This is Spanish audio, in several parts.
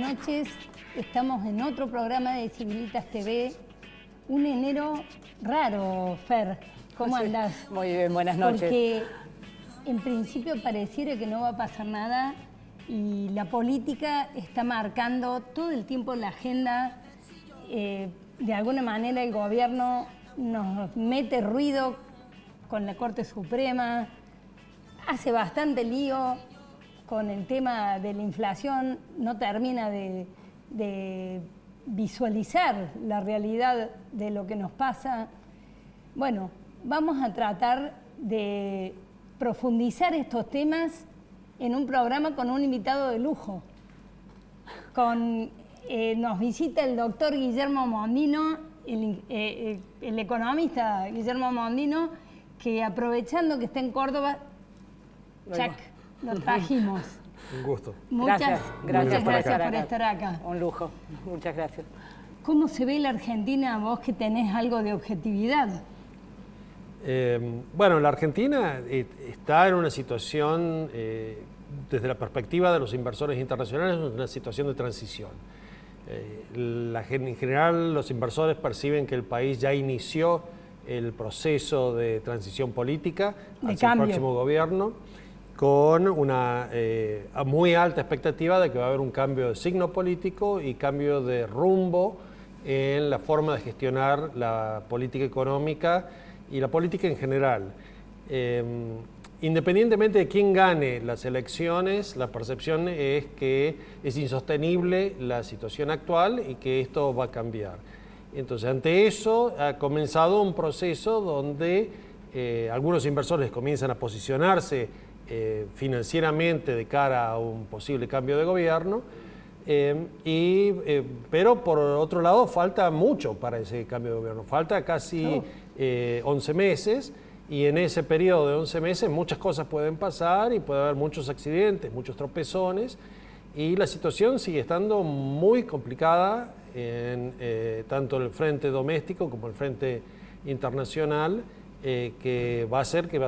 noches. Estamos en otro programa de Civilitas TV. Un enero raro, Fer. ¿Cómo andás? Muy bien, buenas noches. Porque en principio pareciera que no va a pasar nada y la política está marcando todo el tiempo la agenda. De alguna manera el gobierno nos mete ruido con la Corte Suprema, hace bastante lío con el tema de la inflación, no termina de visualizar la realidad de lo que nos pasa. Bueno, vamos a tratar de profundizar estos temas en un programa con un invitado de lujo. Nos visita el doctor Guillermo Mondino, el economista Guillermo Mondino, que aprovechando que está en Córdoba, lo trajimos. Un gusto. Muchas gracias por estar acá. Un lujo, muchas gracias. ¿Cómo se ve la Argentina, vos que tenés algo de objetividad? Bueno, la Argentina está en una situación, desde la perspectiva de los inversores internacionales, una situación de transición. En general, los inversores perciben que el país ya inició el proceso de transición política hacia el próximo gobierno, con una muy alta expectativa de que va a haber un cambio de signo político y cambio de rumbo en la forma de gestionar la política económica y la política en general. Independientemente de quién gane las elecciones, la percepción es que es insostenible la situación actual y que esto va a cambiar. Entonces, ante eso ha comenzado un proceso donde algunos inversores comienzan a posicionarse financieramente de cara a un posible cambio de gobierno, pero por otro lado falta mucho para ese cambio de gobierno, falta casi 11 meses, y en ese periodo de 11 meses muchas cosas pueden pasar y puede haber muchos accidentes, muchos tropezones, y la situación sigue estando muy complicada en tanto el frente doméstico como el frente internacional, que va a hacer que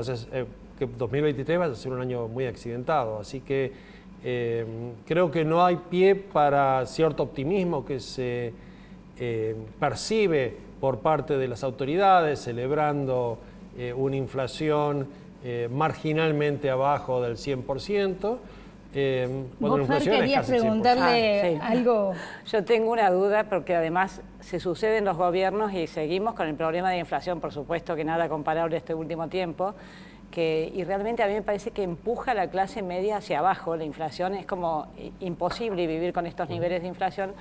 2023 va a ser un año muy accidentado. Así que creo que no hay pie para cierto optimismo que se percibe por parte de las autoridades, celebrando una inflación marginalmente abajo del 100%. Vos, Fer, querías preguntarle algo. Yo tengo una duda porque además se sucede en los gobiernos y seguimos con el problema de inflación, por supuesto que nada comparable este último tiempo, y realmente a mí me parece que empuja a la clase media hacia abajo. La inflación es como imposible vivir con estos niveles de inflación.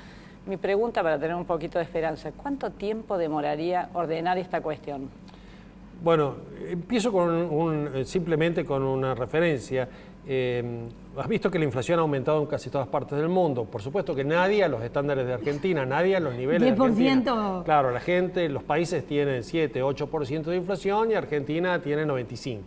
Mi pregunta, para tener un poquito de esperanza, ¿cuánto tiempo demoraría ordenar esta cuestión? Bueno, empiezo simplemente con una referencia. Has visto que la inflación ha aumentado en casi todas partes del mundo. Por supuesto que nadie a los estándares de Argentina, nadie a los niveles 10%. De Argentina. Claro, los países tienen 7, 8% de inflación y Argentina tiene 95%.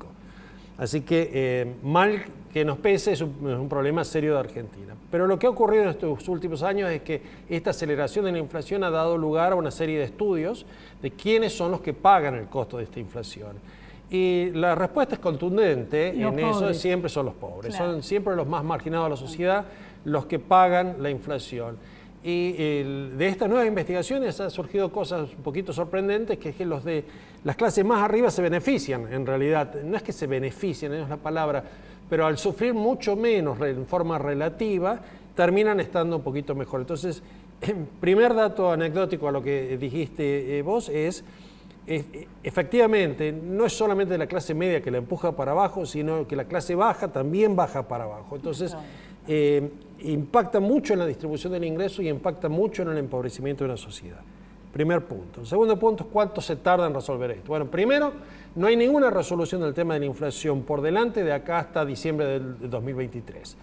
Así que mal que nos pese, es un problema serio de Argentina. Pero lo que ha ocurrido en estos últimos años es que esta aceleración de la inflación ha dado lugar a una serie de estudios de quiénes son los que pagan el costo de esta inflación. Y la respuesta es contundente, eso siempre son los pobres, claro. Son siempre los más marginados de la sociedad los que pagan la inflación. Y de estas nuevas investigaciones han surgido cosas un poquito sorprendentes, que es que los de las clases más arriba se benefician, en realidad. No es que se beneficien, no es la palabra, pero al sufrir mucho menos en forma relativa, terminan estando un poquito mejor. Entonces, primer dato anecdótico a lo que dijiste vos es, efectivamente, no es solamente la clase media que la empuja para abajo, sino que la clase baja también baja para abajo. Entonces, impacta mucho en la distribución del ingreso y impacta mucho en el empobrecimiento de una sociedad. Primer punto. El segundo punto es cuánto se tarda en resolver esto. Bueno, primero, no hay ninguna resolución del tema de la inflación por delante de acá hasta diciembre del 2023.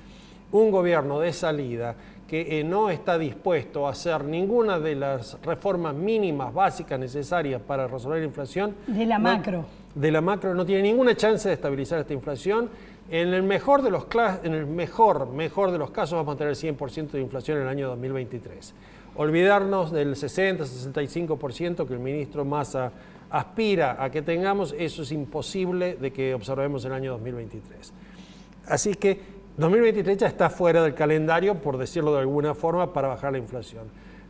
Un gobierno de salida que no está dispuesto a hacer ninguna de las reformas mínimas básicas necesarias para resolver la inflación. De la macro no tiene ninguna chance de estabilizar esta inflación. En el mejor de los casos vamos a tener 100% de inflación en el año 2023. Olvidarnos del 60-65% que el ministro Massa aspira a que tengamos, eso es imposible de que observemos en el año 2023. Así que 2023 ya está fuera del calendario, por decirlo de alguna forma, para bajar la inflación.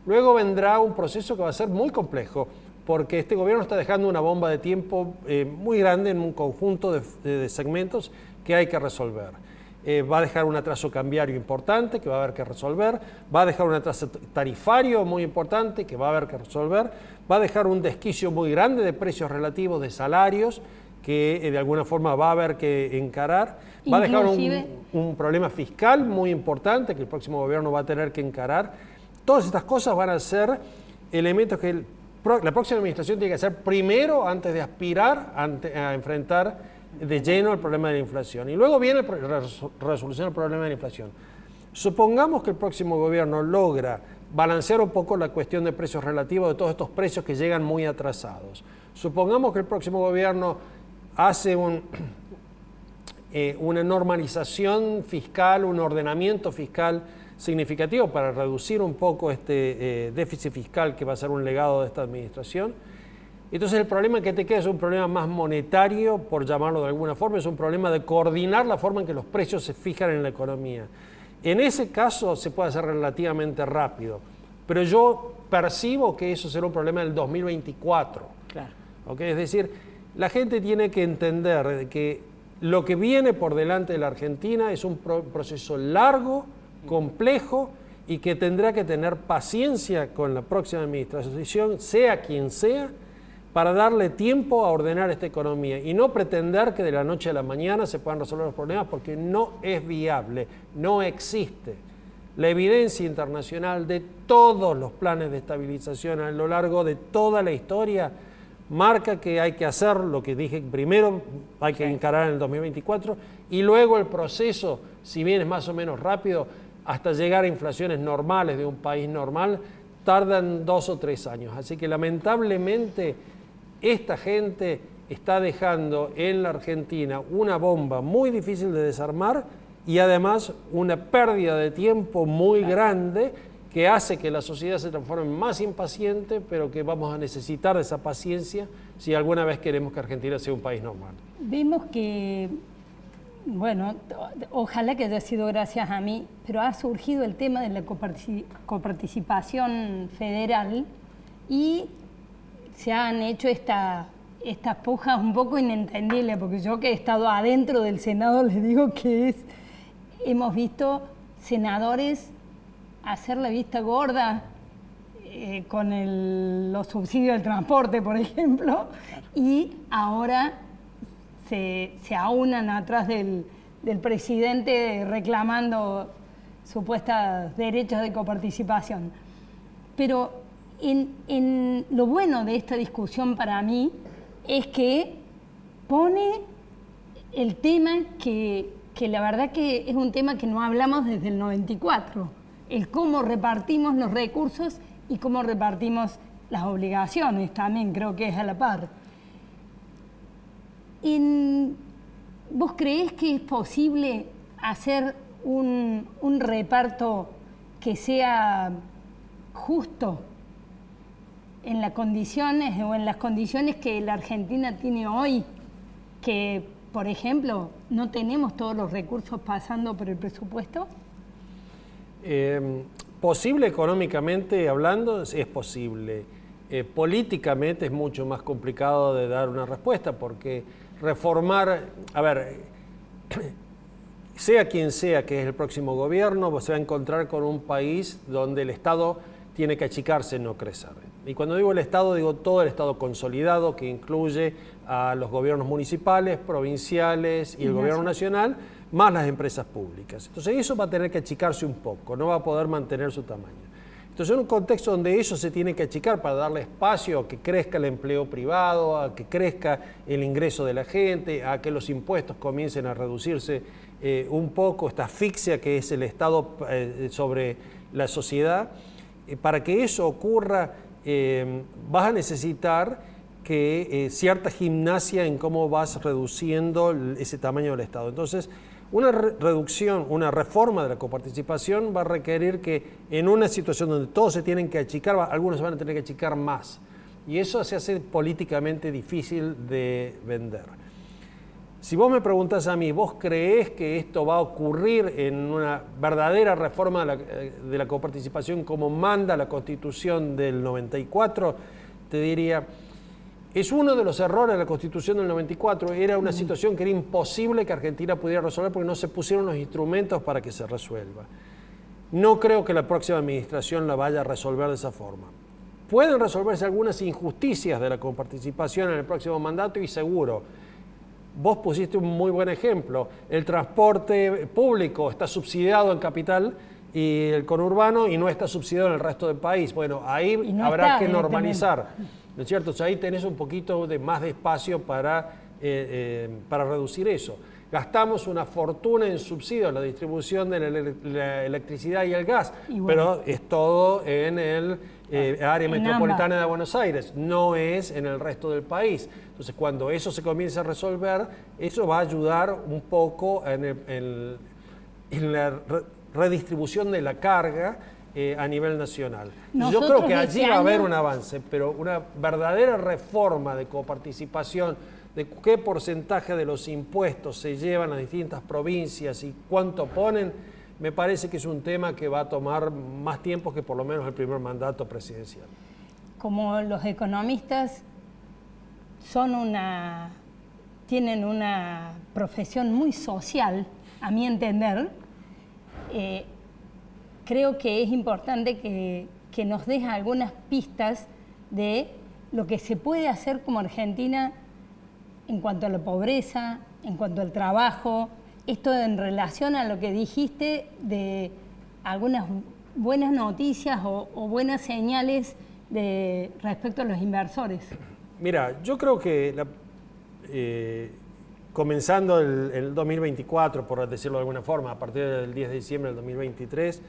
Luego vendrá un proceso que va a ser muy complejo, porque este gobierno está dejando una bomba de tiempo muy grande en un conjunto de segmentos que hay que resolver. Va a dejar un atraso cambiario importante que va a haber que resolver, va a dejar un atraso tarifario muy importante que va a haber que resolver, va a dejar un desquicio muy grande de precios relativos de salarios que de alguna forma va a haber que encarar, va a dejar un problema fiscal muy importante que el próximo gobierno va a tener que encarar. Todas estas cosas van a ser elementos que la próxima administración tiene que hacer primero antes de aspirar a enfrentar de lleno el problema de la inflación. Y luego viene la resolución del problema de la inflación. Supongamos que el próximo gobierno logra balancear un poco la cuestión de precios relativos de todos estos precios que llegan muy atrasados. Supongamos que el próximo gobierno hace una normalización fiscal, un ordenamiento fiscal significativo para reducir un poco este déficit fiscal que va a ser un legado de esta administración. Entonces el problema que te queda es un problema más monetario, por llamarlo de alguna forma, es un problema de coordinar la forma en que los precios se fijan en la economía. En ese caso se puede hacer relativamente rápido, pero yo percibo que eso será un problema del 2024. Claro. ¿Okay? Es decir, la gente tiene que entender que lo que viene por delante de la Argentina es un proceso largo, complejo y que tendrá que tener paciencia con la próxima administración, sea quien sea, para darle tiempo a ordenar esta economía y no pretender que de la noche a la mañana se puedan resolver los problemas porque no es viable, no existe. La evidencia internacional de todos los planes de estabilización a lo largo de toda la historia marca que hay que hacer lo que dije primero, hay que encarar en el 2024 y luego el proceso, si bien es más o menos rápido, hasta llegar a inflaciones normales de un país normal, tardan 2 o 3 años. Así que lamentablemente esta gente está dejando en la Argentina una bomba muy difícil de desarmar y además una pérdida de tiempo muy grande que hace que la sociedad se transforme más impaciente, pero que vamos a necesitar de esa paciencia si alguna vez queremos que Argentina sea un país normal. Vemos que, bueno, ojalá que haya sido gracias a mí, pero ha surgido el tema de la coparticipación federal y se han hecho estas pujas un poco inentendibles, porque yo que he estado adentro del Senado les digo que hemos visto senadores hacer la vista gorda con los subsidios del transporte, por ejemplo, y ahora se aunan atrás del presidente reclamando supuestos derechos de coparticipación. Pero en lo bueno de esta discusión para mí es que pone el tema que la verdad que es un tema que no hablamos desde el 94, el cómo repartimos los recursos y cómo repartimos las obligaciones, también creo que es a la par. ¿Vos creés que es posible hacer un reparto que sea justo en las condiciones o en las condiciones que la Argentina tiene hoy, que, por ejemplo, no tenemos todos los recursos pasando por el presupuesto? Posible económicamente hablando, es posible. Políticamente es mucho más complicado de dar una respuesta porque reformar, a ver, sea quien sea que es el próximo gobierno, se va a encontrar con un país donde el Estado tiene que achicarse, no crecer. Y cuando digo el Estado, digo todo el Estado consolidado que incluye a los gobiernos municipales, provinciales y el gobierno nacional, más las empresas públicas. Entonces eso va a tener que achicarse un poco, no va a poder mantener su tamaño. Entonces en un contexto donde eso se tiene que achicar para darle espacio a que crezca el empleo privado, a que crezca el ingreso de la gente, a que los impuestos comiencen a reducirse un poco, esta asfixia que es el Estado sobre la sociedad, para que eso ocurra vas a necesitar que cierta gimnasia en cómo vas reduciendo ese tamaño del Estado. Entonces, una reducción, una reforma de la coparticipación va a requerir que en una situación donde todos se tienen que achicar, algunos se van a tener que achicar más. Y eso se hace políticamente difícil de vender. Si vos me preguntás a mí, ¿vos creés que esto va a ocurrir en una verdadera reforma de la coparticipación como manda la Constitución del 94? Te diría, es uno de los errores de la Constitución del 94. Era una situación que era imposible que Argentina pudiera resolver porque no se pusieron los instrumentos para que se resuelva. No creo que la próxima administración la vaya a resolver de esa forma. Pueden resolverse algunas injusticias de la coparticipación en el próximo mandato y seguro. Vos pusiste un muy buen ejemplo. El transporte público está subsidiado en Capital y el conurbano y no está subsidiado en el resto del país. Bueno, ahí no habrá que normalizar, ¿no es cierto? O sea, ahí tenés un poquito de más de espacio para reducir eso. Gastamos una fortuna en subsidios en la distribución de la electricidad y el gas, bueno, pero es todo en el área metropolitana de Buenos Aires, no es en el resto del país. Entonces, cuando eso se comience a resolver, eso va a ayudar un poco en la redistribución de la carga a nivel nacional. Yo creo que allí va a haber un avance, pero una verdadera reforma de coparticipación, de qué porcentaje de los impuestos se llevan a las distintas provincias y cuánto ponen, me parece que es un tema que va a tomar más tiempo que por lo menos el primer mandato presidencial. Como los economistas tienen una profesión muy social, a mi entender, creo que es importante que nos des algunas pistas de lo que se puede hacer como Argentina en cuanto a la pobreza, en cuanto al trabajo, esto en relación a lo que dijiste de algunas buenas noticias o buenas señales respecto a los inversores. Mira, yo creo que comenzando el 2024, por decirlo de alguna forma, a partir del 10 de diciembre del 2023,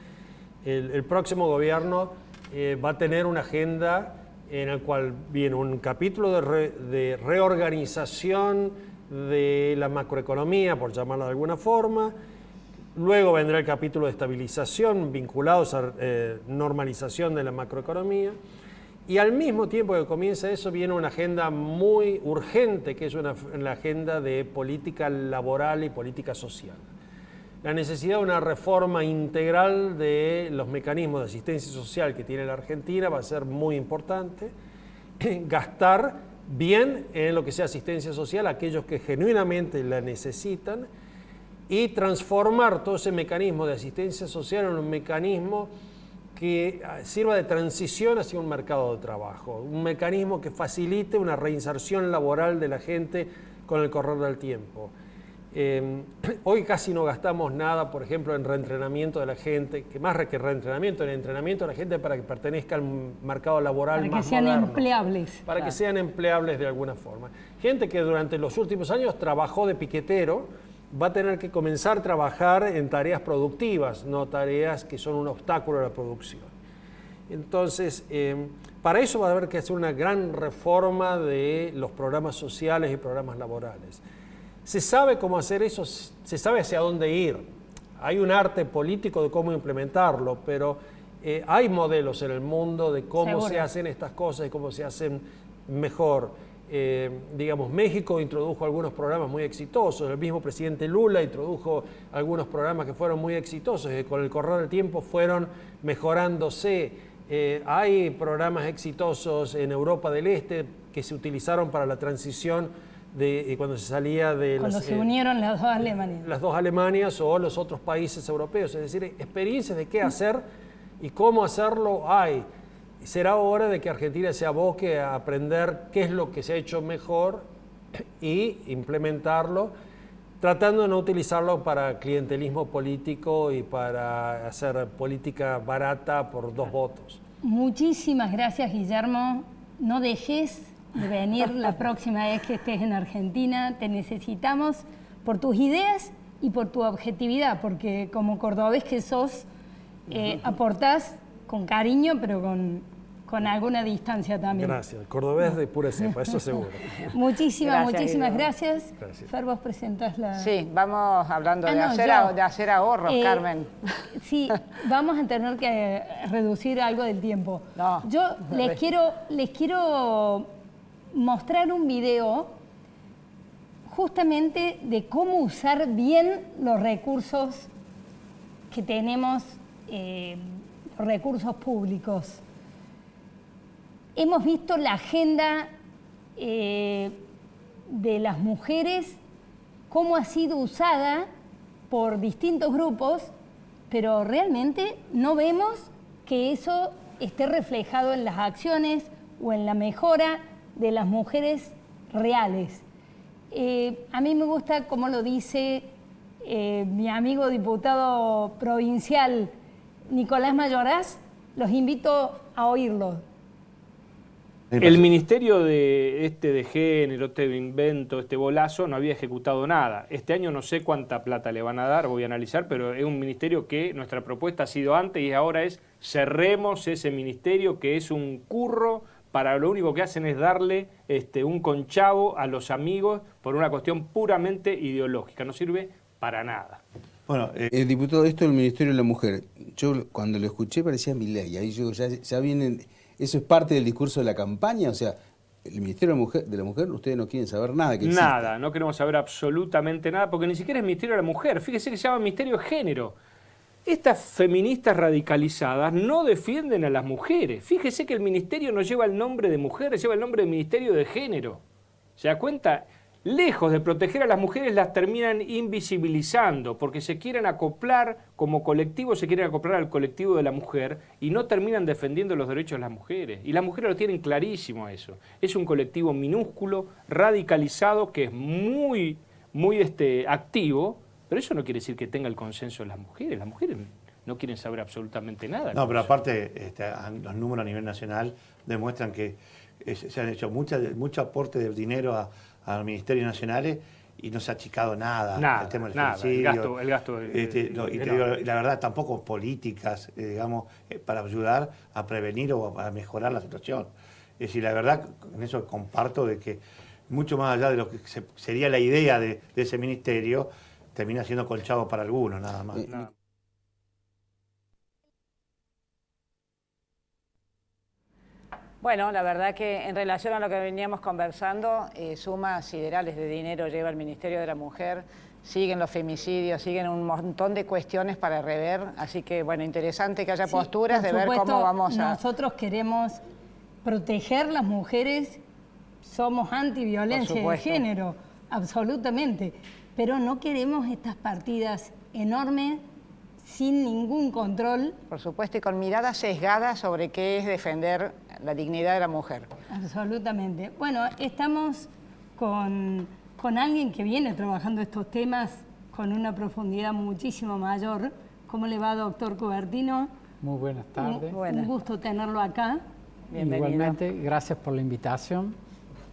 el próximo gobierno va a tener una agenda en el cual viene un capítulo de reorganización de la macroeconomía, por llamarla de alguna forma. Luego vendrá el capítulo de estabilización vinculado a normalización de la macroeconomía. Y al mismo tiempo que comienza eso, viene una agenda muy urgente, que es la agenda de política laboral y política social. La necesidad de una reforma integral de los mecanismos de asistencia social que tiene la Argentina va a ser muy importante. Gastar bien en lo que sea asistencia social a aquellos que genuinamente la necesitan y transformar todo ese mecanismo de asistencia social en un mecanismo que sirva de transición hacia un mercado de trabajo, un mecanismo que facilite una reinserción laboral de la gente con el correr del tiempo. Hoy casi no gastamos nada, por ejemplo, en reentrenamiento de la gente, que más que reentrenamiento, en entrenamiento de la gente para que pertenezca al mercado laboral más moderno. Para que sean empleables. Para que sean empleables de alguna forma. Gente que durante los últimos años trabajó de piquetero, va a tener que comenzar a trabajar en tareas productivas, no tareas que son un obstáculo a la producción. Entonces, para eso va a haber que hacer una gran reforma de los programas sociales y programas laborales. Se sabe cómo hacer eso, se sabe hacia dónde ir. Hay un arte político de cómo implementarlo, pero hay modelos en el mundo de cómo se hacen estas cosas y cómo se hacen mejor. Digamos, México introdujo algunos programas muy exitosos, el mismo presidente Lula introdujo algunos programas que fueron muy exitosos y con el correr del tiempo fueron mejorándose. Hay programas exitosos en Europa del Este que se utilizaron para la transición cuando se salía de cuando se unieron las dos Alemanias. Las dos Alemanias o los otros países europeos. Es decir, experiencias de qué hacer y cómo hacerlo hay. Será hora de que Argentina se aboque a aprender qué es lo que se ha hecho mejor y implementarlo, tratando de no utilizarlo para clientelismo político y para hacer política barata por 2 votos. Muchísimas gracias, Guillermo. No dejes de venir la próxima vez que estés en Argentina. Te necesitamos por tus ideas y por tu objetividad, porque como cordobés que sos, aportás con cariño, pero con alguna distancia también. Gracias. Cordobés de pura cepa, eso seguro. Muchísimas gracias. Fer, vos presentás la... Sí, vamos hablando de hacer ahorros, Carmen. Sí, vamos a tener que reducir algo del tiempo. No. Yo les quiero mostrar un video justamente de cómo usar bien los recursos que tenemos, los recursos públicos. Hemos visto la agenda de las mujeres, cómo ha sido usada por distintos grupos, pero realmente no vemos que eso esté reflejado en las acciones o en la mejora de las mujeres reales. A mí me gusta cómo lo dice mi amigo diputado provincial Nicolás Mayoraz. Los invito a oírlo. El Ministerio de Género, este invento, este bolazo, no había ejecutado nada. Este año no sé cuánta plata le van a dar, voy a analizar, pero es un ministerio que nuestra propuesta ha sido antes y ahora es cerremos ese ministerio que es un curro para lo único que hacen es darle un conchavo a los amigos por una cuestión puramente ideológica. No sirve para nada. Bueno, el diputado, esto del Ministerio de la Mujer, yo cuando lo escuché parecía Milei, ahí yo ya vienen... ¿Eso es parte del discurso de la campaña? O sea, el Ministerio de la Mujer, ustedes no quieren saber nada que exista. Nada, no queremos saber absolutamente nada, porque ni siquiera es Ministerio de la Mujer. Fíjese que se llama Ministerio de Género. Estas feministas radicalizadas no defienden a las mujeres. Fíjese que el ministerio no lleva el nombre de mujeres, lleva el nombre de Ministerio de Género. ¿Se da cuenta? Lejos de proteger a las mujeres, las terminan invisibilizando, porque se quieren acoplar como colectivo, se quieren acoplar al colectivo de la mujer y no terminan defendiendo los derechos de las mujeres. Y las mujeres lo tienen clarísimo eso. Es un colectivo minúsculo, radicalizado, que es muy activo, pero eso no quiere decir que tenga el consenso de las mujeres. Las mujeres no quieren saber absolutamente nada. No, pero aparte, los números a nivel nacional demuestran que se han hecho mucho aporte de dinero a los ministerios nacionales y no se ha achicado nada. Nada, el tema del nada, femicidio, el gasto y te digo, la verdad, tampoco políticas, digamos, para ayudar a prevenir o a mejorar la situación. Es decir, la verdad, en eso comparto de que mucho más allá de lo que sería la idea de ese ministerio, termina siendo colchado para algunos, nada más. Bueno, la verdad que en relación a lo que veníamos conversando, sumas siderales de dinero lleva el Ministerio de la Mujer, siguen los femicidios, siguen un montón de cuestiones para rever, así que bueno, interesante que haya posturas de ver cómo vamos a... Nosotros queremos proteger las mujeres, somos antiviolencia de género, absolutamente, pero no queremos estas partidas enormes sin ningún control. Por supuesto, y con mirada sesgada sobre qué es defender la dignidad de la mujer. Absolutamente. Bueno, estamos con alguien que viene trabajando estos temas con una profundidad muchísimo mayor. ¿Cómo le va, doctor Cubertino? Muy buenas tardes. Un gusto tenerlo acá. Bienvenido. Igualmente, gracias por la invitación.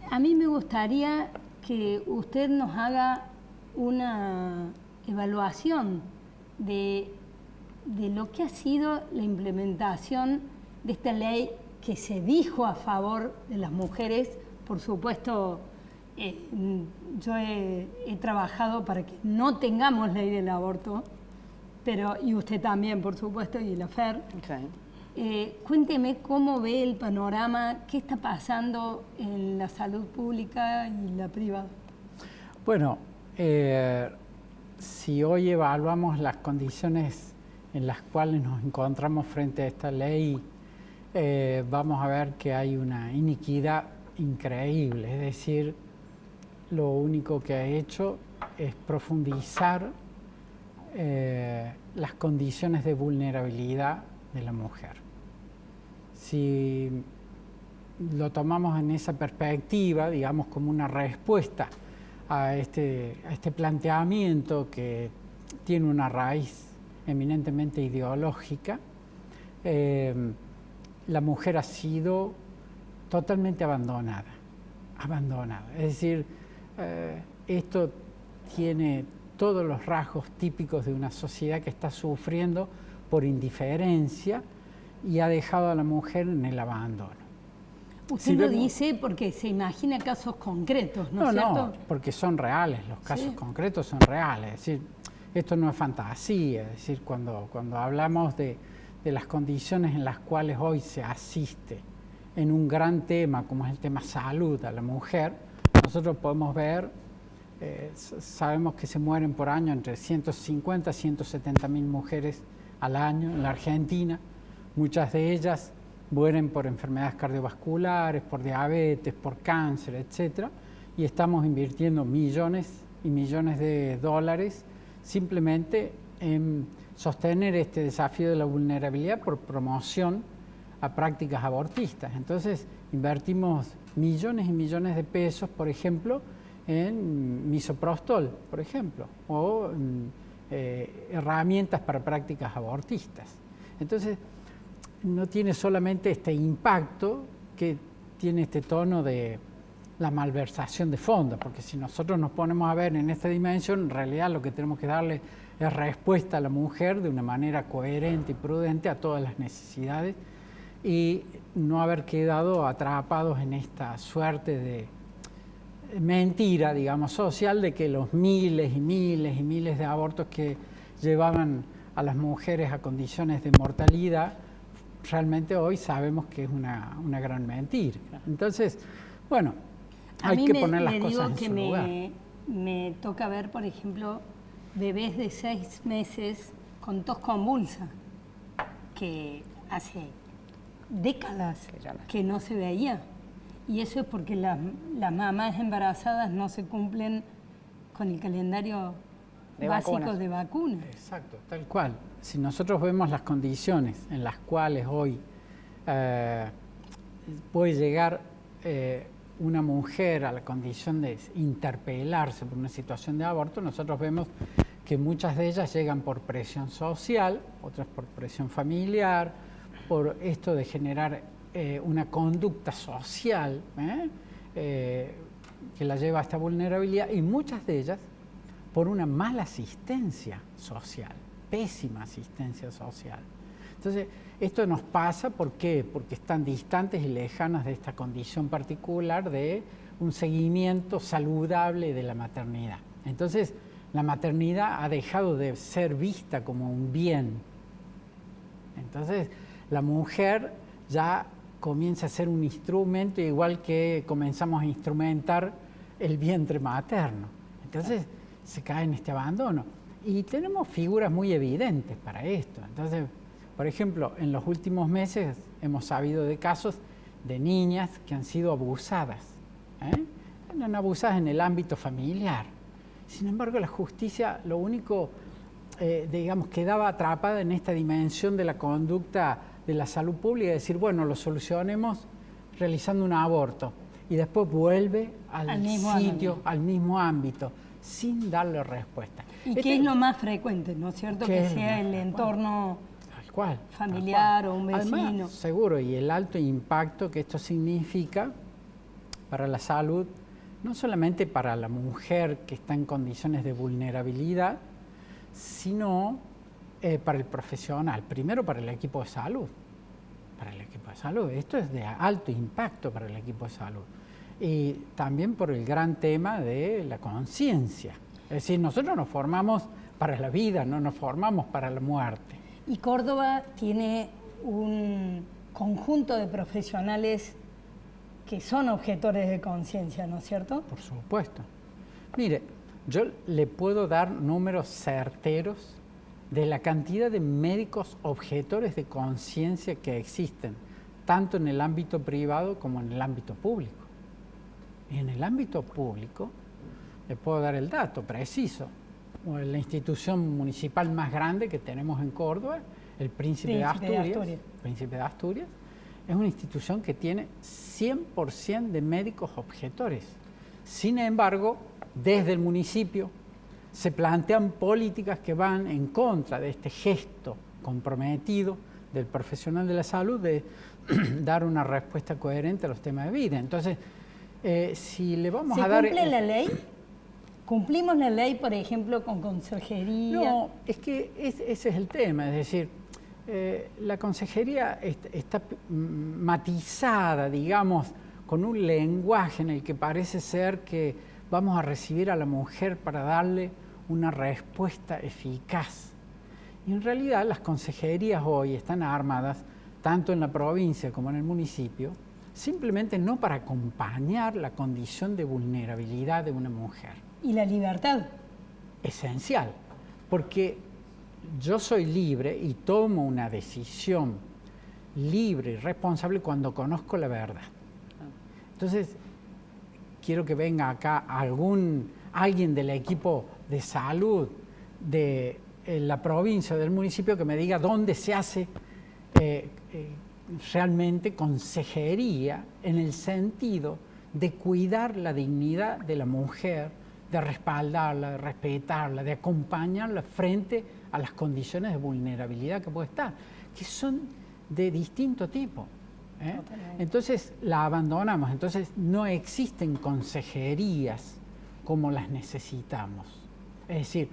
A mí me gustaría que usted nos haga una evaluación de lo que ha sido la implementación de esta ley que se dijo a favor de las mujeres. Por supuesto, yo he trabajado para que no tengamos ley del aborto, y usted también, por supuesto, y la FER. Okay. Cuénteme cómo ve el panorama, qué está pasando en la salud pública y la privada. Bueno, si hoy evaluamos las condiciones en las cuales nos encontramos frente a esta ley, vamos a ver que hay una iniquidad increíble. Es decir, lo único que ha hecho es profundizar las condiciones de vulnerabilidad de la mujer. Si lo tomamos en esa perspectiva, digamos, como una respuesta a este planteamiento que tiene una raíz eminentemente ideológica, la mujer ha sido totalmente abandonada. Es decir, esto tiene todos los rasgos típicos de una sociedad que está sufriendo por indiferencia y ha dejado a la mujer en el abandono. Usted lo dice porque se imagina casos concretos, ¿no es cierto? No, porque son reales, los casos concretos son reales. Es decir, esto no es fantasía. Es decir, cuando hablamos de las condiciones en las cuales hoy se asiste en un gran tema como es el tema salud a la mujer, nosotros podemos ver sabemos que se mueren por año entre 150 y 170 mil mujeres al año en la Argentina. Muchas de ellas mueren por enfermedades cardiovasculares, por diabetes, por cáncer, etc. Y estamos invirtiendo millones y millones de dólares simplemente en sostener este desafío de la vulnerabilidad por promoción a prácticas abortistas. Entonces, invertimos millones y millones de pesos, por ejemplo, en misoprostol, por ejemplo, o herramientas para prácticas abortistas. Entonces, no tiene solamente este impacto que tiene este tono de la malversación de fondos, porque si nosotros nos ponemos a ver en esta dimensión, en realidad lo que tenemos que darle es respuesta a la mujer de una manera coherente y prudente a todas las necesidades y no haber quedado atrapados en esta suerte de mentira, digamos, social de que los miles y miles y miles de abortos que llevaban a las mujeres a condiciones de mortalidad, realmente hoy sabemos que es una gran mentira. Entonces, bueno, hay que poner las cosas en su lugar. Me toca ver, por ejemplo, bebés de 6 meses con tos convulsa, que hace décadas que no se veía. Y eso es porque las mamás embarazadas no se cumplen con el calendario básico de vacunas. Exacto, tal cual. Si nosotros vemos las condiciones en las cuales hoy puede llegar una mujer a la condición de interpelarse por una situación de aborto, nosotros vemos que muchas de ellas llegan por presión social, otras por presión familiar, por esto de generar una conducta social que la lleva a esta vulnerabilidad, y muchas de ellas por una mala asistencia social, pésima asistencia social. Entonces, esto nos pasa, ¿por qué? Porque están distantes y lejanas de esta condición particular de un seguimiento saludable de la maternidad. Entonces, la maternidad ha dejado de ser vista como un bien. Entonces, la mujer ya comienza a ser un instrumento, igual que comenzamos a instrumentar el vientre materno. Entonces, se cae en este abandono. Y tenemos figuras muy evidentes para esto. Entonces, por ejemplo, en los últimos meses hemos sabido de casos de niñas que han sido abusadas. Han abusadas en el ámbito familiar. Sin embargo, la justicia lo único, digamos, quedaba atrapada en esta dimensión de la conducta de la salud pública, de decir, bueno, lo solucionemos realizando un aborto. Y después vuelve al mismo ámbito, sin darle respuesta. ¿Y qué es lo más frecuente, no es cierto? Que sea el entorno familiar o un vecino. Además, seguro, y el alto impacto que esto significa para la salud, no solamente para la mujer que está en condiciones de vulnerabilidad, sino para el profesional, primero para el equipo de salud. Para el equipo de salud, esto es de alto impacto para el equipo de salud. Y también por el gran tema de la conciencia. Es decir, nosotros nos formamos para la vida, no nos formamos para la muerte. Y Córdoba tiene un conjunto de profesionales que son objetores de conciencia, ¿no es cierto? Por supuesto. Mire, yo le puedo dar números certeros de la cantidad de médicos objetores de conciencia que existen, tanto en el ámbito privado como en el ámbito público. Y en el ámbito público, le puedo dar el dato preciso. La institución municipal más grande que tenemos en Córdoba, el Príncipe de Asturias, es una institución que tiene 100% de médicos objetores. Sin embargo, desde el municipio se plantean políticas que van en contra de este gesto comprometido del profesional de la salud de dar una respuesta coherente a los temas de vida. Entonces, si le vamos a dar... ¿Se cumple la ley? ¿Cumplimos la ley, por ejemplo, con consejería? No, es que ese es el tema, es decir, la consejería está matizada, digamos, con un lenguaje en el que parece ser que vamos a recibir a la mujer para darle una respuesta eficaz. Y en realidad las consejerías hoy están armadas, tanto en la provincia como en el municipio, simplemente no para acompañar la condición de vulnerabilidad de una mujer. Y la libertad. Esencial, porque yo soy libre y tomo una decisión libre y responsable cuando conozco la verdad. Entonces, quiero que venga acá alguien del equipo de salud de la provincia, del municipio, que me diga dónde se hace realmente consejería en el sentido de cuidar la dignidad de la mujer, de respaldarla, de respetarla, de acompañarla frente a las condiciones de vulnerabilidad que puede estar, que son de distinto tipo. Entonces la abandonamos, entonces no existen consejerías como las necesitamos. Es decir,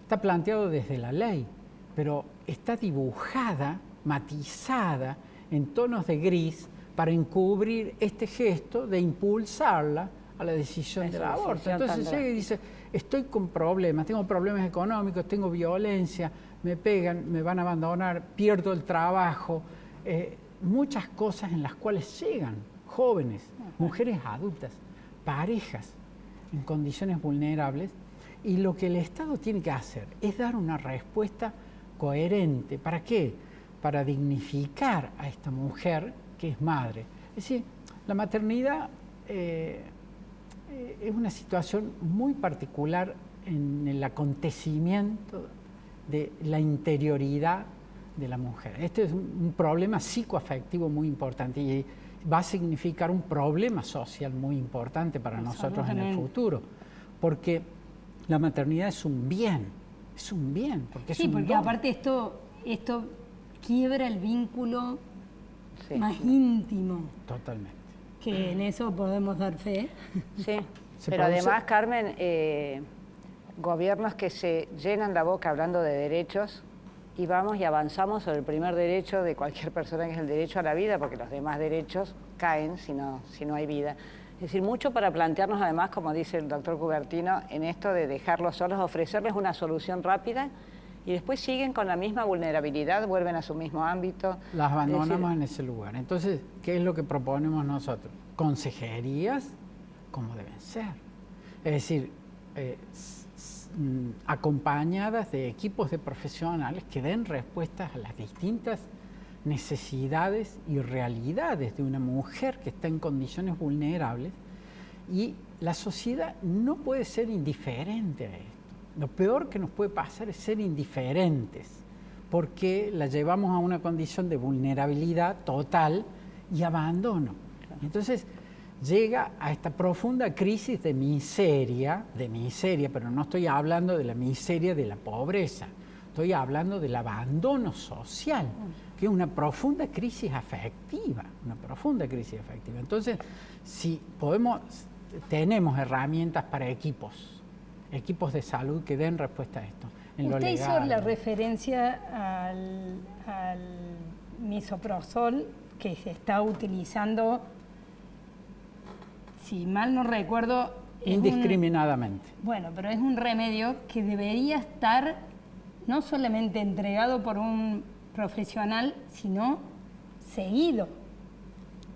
está planteado desde la ley, pero está dibujada, matizada en tonos de gris para encubrir este gesto de impulsarla a la decisión del aborto. Entonces llega y dice, estoy con problemas, tengo problemas económicos, tengo violencia, me pegan, me van a abandonar, pierdo el trabajo, muchas cosas en las cuales llegan jóvenes, mujeres adultas, parejas en condiciones vulnerables, y lo que el Estado tiene que hacer es dar una respuesta coherente. ¿Para qué? Para dignificar a esta mujer que es madre. Es decir, la maternidad es una situación muy particular en el acontecimiento de la interioridad de la mujer. Este es un problema psicoafectivo muy importante y va a significar un problema social muy importante para nosotros en el futuro, porque la maternidad es un bien, porque es un porque don. aparte esto quiebra el vínculo más íntimo. Totalmente. Que en eso podemos dar fe. Sí, pero además, Carmen, gobiernos que se llenan la boca hablando de derechos y vamos y avanzamos sobre el primer derecho de cualquier persona, que es el derecho a la vida, porque los demás derechos caen si no hay vida. Es decir, mucho para plantearnos además, como dice el doctor Cubertino, en esto de dejarlos solos, ofrecerles una solución rápida y después siguen con la misma vulnerabilidad, vuelven a su mismo ámbito. Las abandonamos en ese lugar. Entonces, ¿qué es lo que proponemos nosotros? Consejerías como deben ser. Es decir, acompañadas de equipos de profesionales que den respuestas a las distintas necesidades y realidades de una mujer que está en condiciones vulnerables, y la sociedad no puede ser indiferente a esto. Lo peor que nos puede pasar es ser indiferentes, porque la llevamos a una condición de vulnerabilidad total y abandono. Entonces llega a esta profunda crisis de miseria, pero no estoy hablando de la miseria de la pobreza, estoy hablando del abandono social, que es una profunda crisis afectiva, Entonces, si tenemos herramientas para equipos de salud que den respuesta a esto. Usted hizo la referencia al misoprostol que se está utilizando, si mal no recuerdo, indiscriminadamente. Bueno, pero es un remedio que debería estar no solamente entregado por un profesional, sino seguido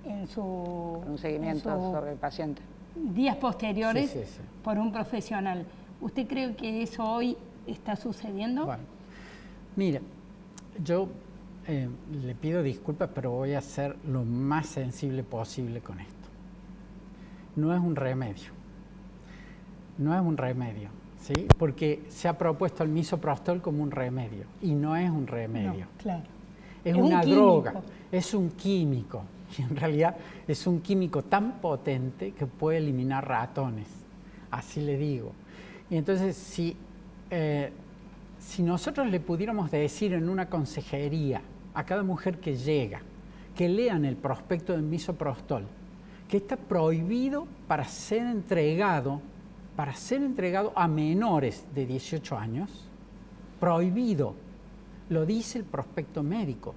en un seguimiento sobre el paciente. Días posteriores por un profesional. ¿Usted cree que eso hoy está sucediendo? Bueno, mira, yo le pido disculpas, pero voy a ser lo más sensible posible con esto. No es un remedio, ¿sí? Porque se ha propuesto el misoprostol como un remedio, y no es un remedio. No, claro. Es una droga, es un químico, y en realidad es un químico tan potente que puede eliminar ratones, así le digo. Y entonces, si nosotros le pudiéramos decir en una consejería a cada mujer que llega, que lean el prospecto del misoprostol, que está prohibido para ser entregado a menores de 18 años, prohibido, lo dice el prospecto médico,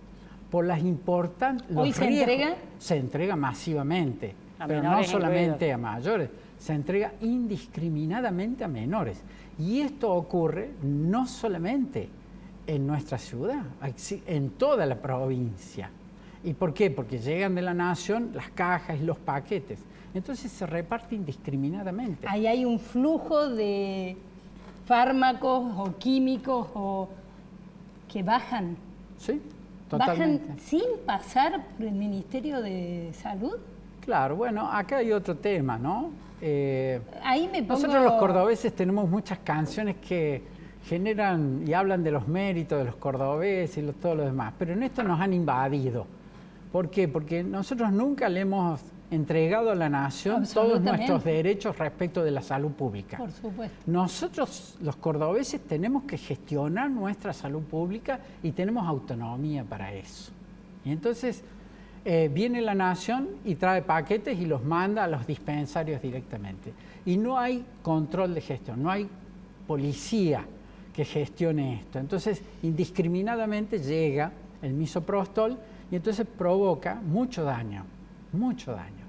por las importantes... ¿Hoy se entrega? Se entrega masivamente, pero no solamente a mayores, se entrega indiscriminadamente a menores. Y esto ocurre no solamente en nuestra ciudad, en toda la provincia. ¿Y por qué? Porque llegan de la nación las cajas y los paquetes. Entonces se reparte indiscriminadamente. Ahí hay un flujo de fármacos o químicos que bajan. Sí, totalmente. ¿Bajan sin pasar por el Ministerio de Salud? Claro, bueno, acá hay otro tema, ¿no? Ahí me pongo... Nosotros los cordobeses tenemos muchas canciones que generan y hablan de los méritos de los cordobeses y todo lo demás, pero en esto nos han invadido. ¿Por qué? Porque nosotros nunca le hemos entregado a la nación todos nuestros derechos respecto de la salud pública. Por supuesto. Nosotros, los cordobeses, tenemos que gestionar nuestra salud pública y tenemos autonomía para eso. Y entonces viene la nación y trae paquetes y los manda a los dispensarios directamente. Y no hay control de gestión, no hay policía que gestione esto. Entonces, indiscriminadamente llega el misoprostol y entonces provoca mucho daño, mucho daño.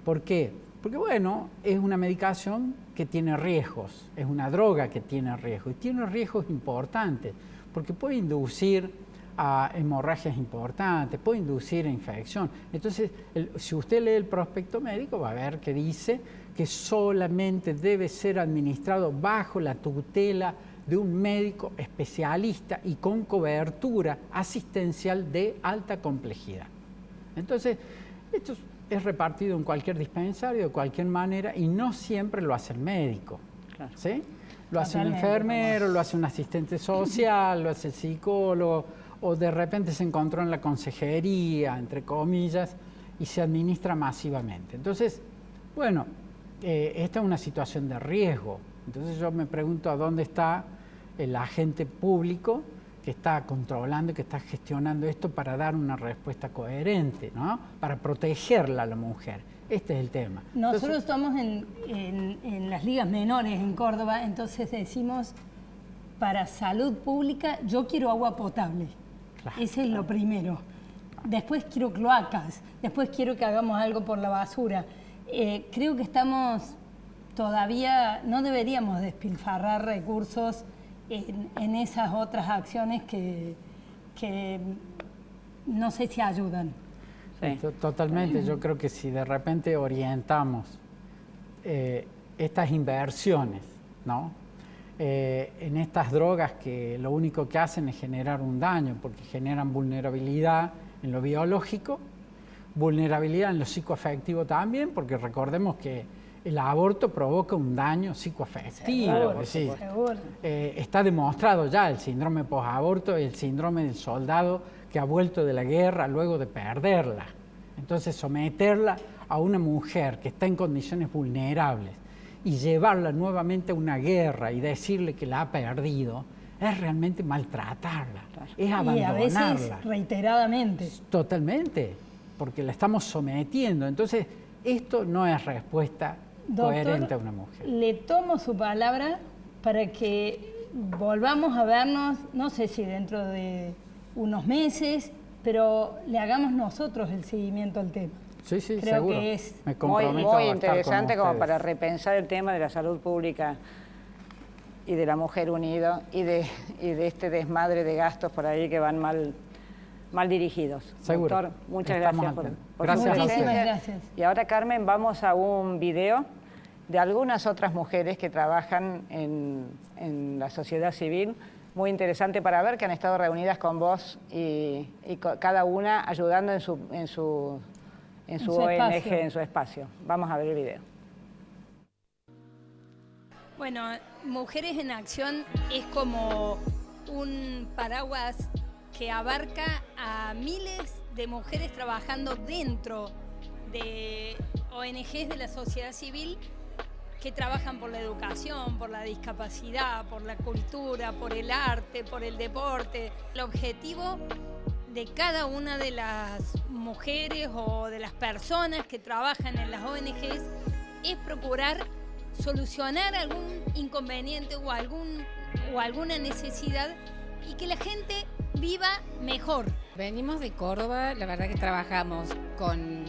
¿Por qué? Porque, bueno, es una medicación que tiene riesgos, es una droga que tiene riesgos, y tiene riesgos importantes, porque puede inducir a hemorragias importantes, puede inducir a infección. Entonces, si usted lee el prospecto médico, va a ver que dice que solamente debe ser administrado bajo la tutela de un médico especialista y con cobertura asistencial de alta complejidad. Entonces, esto es repartido en cualquier dispensario, de cualquier manera, y no siempre lo hace el médico. Claro. ¿Sí? Lo hace un enfermero, lo hace un asistente social, lo hace el psicólogo, o de repente se encontró en la consejería, entre comillas, y se administra masivamente. Entonces, bueno, esta es una situación de riesgo. Entonces yo me pregunto a dónde está el agente público que está controlando y que está gestionando esto para dar una respuesta coherente, ¿no? Para protegerla a la mujer. Este es el tema. Nosotros estamos en las ligas menores en Córdoba, entonces decimos, para salud pública, yo quiero agua potable. Claro, ese es lo primero. Después quiero cloacas, después quiero que hagamos algo por la basura. Creo que estamos todavía, no deberíamos despilfarrar recursos en esas otras acciones que no sé si ayudan. Sí. Totalmente, yo creo que si de repente orientamos estas inversiones, ¿no? En estas drogas que lo único que hacen es generar un daño, porque generan vulnerabilidad en lo biológico, vulnerabilidad en lo psicoafectivo también, porque recordemos que el aborto provoca un daño psicoafectivo. Seguro, es decir, está demostrado ya el síndrome posaborto y el síndrome del soldado que ha vuelto de la guerra luego de perderla. Entonces, someterla a una mujer que está en condiciones vulnerables y llevarla nuevamente a una guerra y decirle que la ha perdido, es realmente maltratarla, es abandonarla. Y a veces reiteradamente. Totalmente, porque la estamos sometiendo. Entonces, esto no es respuesta coherente a una mujer. Le tomo su palabra para que volvamos a vernos, no sé si dentro de unos meses, pero le hagamos nosotros el seguimiento al tema. Sí, sí, creo seguro. Que es me comprometo muy a estar interesante con como para repensar el tema de la salud pública y de la mujer unida y de este desmadre de gastos por ahí que van mal dirigidos. Seguro. Doctor, muchas Estamos gracias por gracias su a presencia. Muchísimas gracias. Y ahora, Carmen, vamos a un video de algunas otras mujeres que trabajan en la sociedad civil, muy interesante para ver, que han estado reunidas con vos y cada una ayudando en su ONG, espacio. en su espacio. Vamos a ver el video. Bueno, Mujeres en Acción es como un paraguas que abarca a miles de mujeres trabajando dentro de ONGs de la sociedad civil que trabajan por la educación, por la discapacidad, por la cultura, por el arte, por el deporte. El objetivo de cada una de las mujeres o de las personas que trabajan en las ONGs es procurar solucionar algún inconveniente o alguna necesidad y que la gente viva mejor. Venimos de Córdoba, la verdad que trabajamos con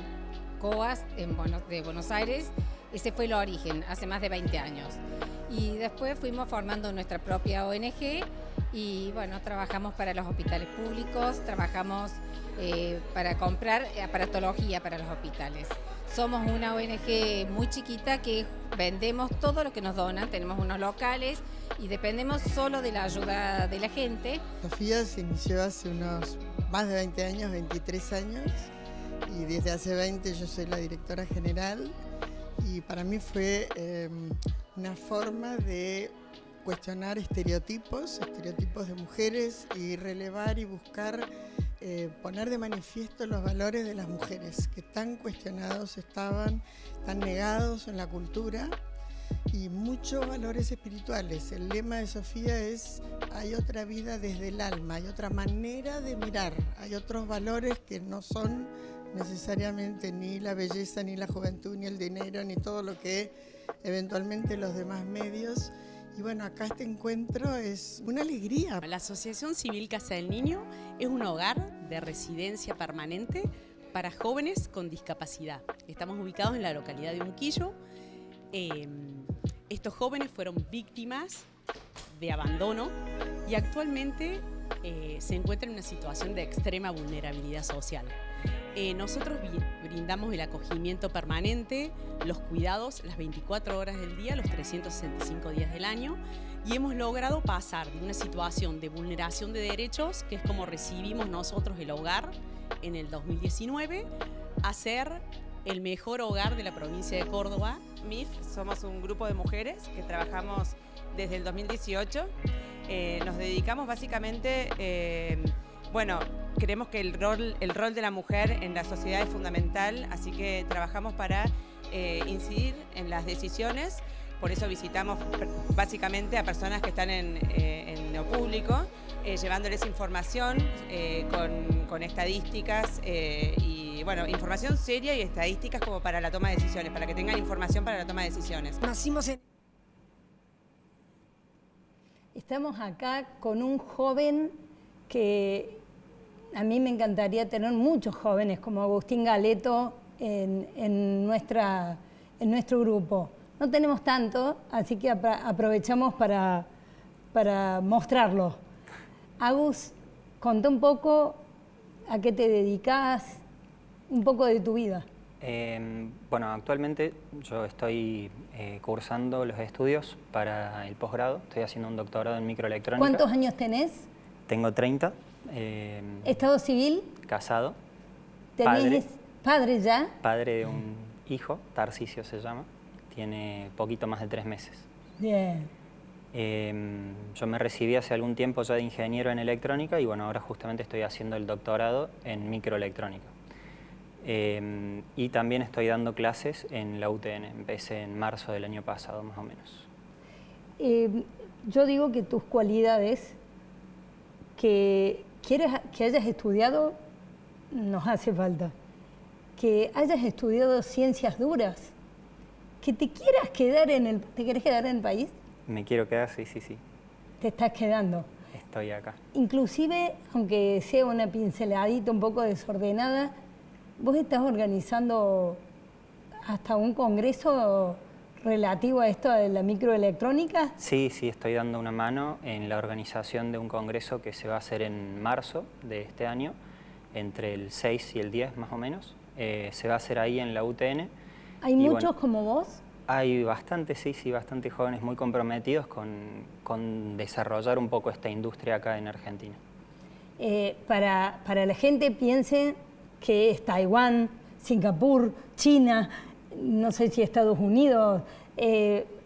COAS de Buenos Aires. Ese fue el origen, hace más de 20 años. Y después fuimos formando nuestra propia ONG Y bueno, trabajamos para los hospitales públicos, trabajamos para comprar aparatología para los hospitales. Somos una ONG muy chiquita que vendemos todo lo que nos donan, tenemos unos locales y dependemos solo de la ayuda de la gente. Sofía se inició hace unos más de 20 años, 23 años, y desde hace 20 yo soy la directora general, y para mí fue una forma de cuestionar estereotipos de mujeres y relevar y buscar poner de manifiesto los valores de las mujeres que tan cuestionados estaban, tan negados en la cultura, y muchos valores espirituales. El lema de Sofía es: hay otra vida desde el alma, hay otra manera de mirar, hay otros valores que no son necesariamente ni la belleza, ni la juventud, ni el dinero, ni todo lo que eventualmente los demás medios. Y bueno, acá este encuentro es una alegría. La Asociación Civil Casa del Niño es un hogar de residencia permanente para jóvenes con discapacidad. Estamos ubicados en la localidad de Unquillo. Estos jóvenes fueron víctimas de abandono y actualmente se encuentran en una situación de extrema vulnerabilidad social. Nosotros brindamos el acogimiento permanente, los cuidados las 24 horas del día, los 365 días del año, y hemos logrado pasar de una situación de vulneración de derechos, que es como recibimos nosotros el hogar en el 2019, a ser el mejor hogar de la provincia de Córdoba. MIF somos un grupo de mujeres que trabajamos desde el 2018. Nos dedicamos básicamente, creemos que el rol de la mujer en la sociedad es fundamental, así que trabajamos para incidir en las decisiones. Por eso visitamos básicamente a personas que están en lo público, llevándoles información con estadísticas y información seria y estadísticas como para la toma de decisiones, para que tengan información para la toma de decisiones. Estamos acá con un joven que a mí me encantaría tener muchos jóvenes como Agustín Galeto en nuestro grupo. No tenemos tanto, así que aprovechamos para mostrarlo. Agus, contá un poco a qué te dedicas, un poco de tu vida. Actualmente yo estoy cursando los estudios para el posgrado. Estoy haciendo un doctorado en microelectrónica. ¿Cuántos años tenés? Tengo 30. ¿Estado civil? Casado. ¿Tenés padre ya? Padre de un hijo, Tarcisio se llama. Tiene poquito más de 3 meses. Bien. Yo me recibí hace algún tiempo ya de ingeniero en electrónica y ahora justamente estoy haciendo el doctorado en microelectrónica. Y también estoy dando clases en la UTN. Empecé en marzo del año pasado, más o menos. Yo digo que tus cualidades, que hayas estudiado, nos hace falta. Que hayas estudiado ciencias duras, que te quieras quedar ¿Te querés quedar en el país? Me quiero quedar, sí. Te estás quedando. Estoy acá. Inclusive, aunque sea una pinceladita un poco desordenada, vos estás organizando hasta un congreso relativo a esto de la microelectrónica. Sí, estoy dando una mano en la organización de un congreso que se va a hacer en marzo de este año, entre el 6 y el 10 más o menos. Se va a hacer ahí en la UTN. ¿Hay muchos como vos? Hay bastantes, sí, bastantes jóvenes muy comprometidos con desarrollar un poco esta industria acá en Argentina. Para la gente piense que es Taiwán, Singapur, China, no sé si Estados Unidos,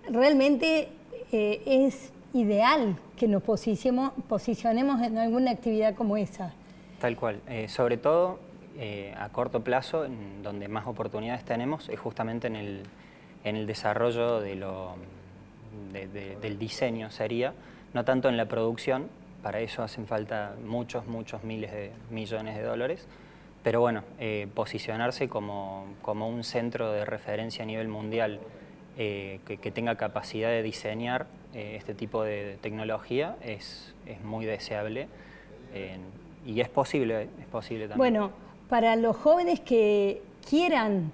realmente es ideal que nos posicionemos en alguna actividad como esa. Tal cual. Sobre todo, a corto plazo, donde más oportunidades tenemos, es justamente en el desarrollo del diseño, no tanto en la producción. Para eso hacen falta muchos miles de millones de dólares. Pero posicionarse como un centro de referencia a nivel mundial que tenga capacidad de diseñar este tipo de tecnología es muy deseable y es posible también. Bueno, para los jóvenes que quieran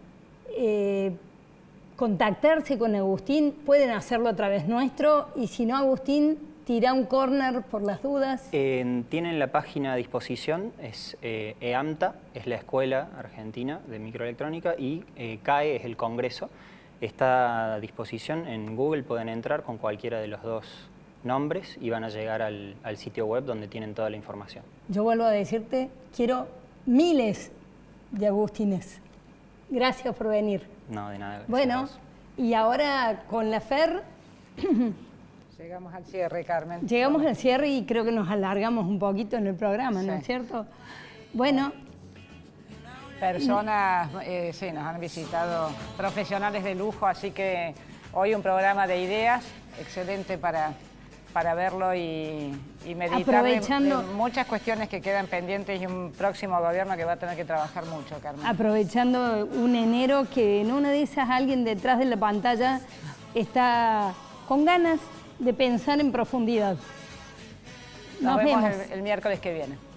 contactarse con Agustín, pueden hacerlo a través nuestro, y si no, Agustín, tira un corner por las dudas. Tienen la página a disposición, es EAMTA, es la Escuela Argentina de Microelectrónica, y CAE es el Congreso. Está a disposición en Google, pueden entrar con cualquiera de los dos nombres y van a llegar al sitio web donde tienen toda la información. Yo vuelvo a decirte, quiero miles de Agustines. Gracias por venir. No, de nada. Bueno, y ahora con la FER... Llegamos al cierre, Carmen. Llegamos al cierre y creo que nos alargamos un poquito en el programa, ¿no es cierto? Bueno... Personas, sí, nos han visitado profesionales de lujo, así que hoy un programa de ideas, excelente para verlo y meditar de muchas cuestiones que quedan pendientes y un próximo gobierno que va a tener que trabajar mucho, Carmen. Aprovechando un enero que en una de esas alguien detrás de la pantalla está con ganas de pensar en profundidad. Nos vemos el miércoles que viene.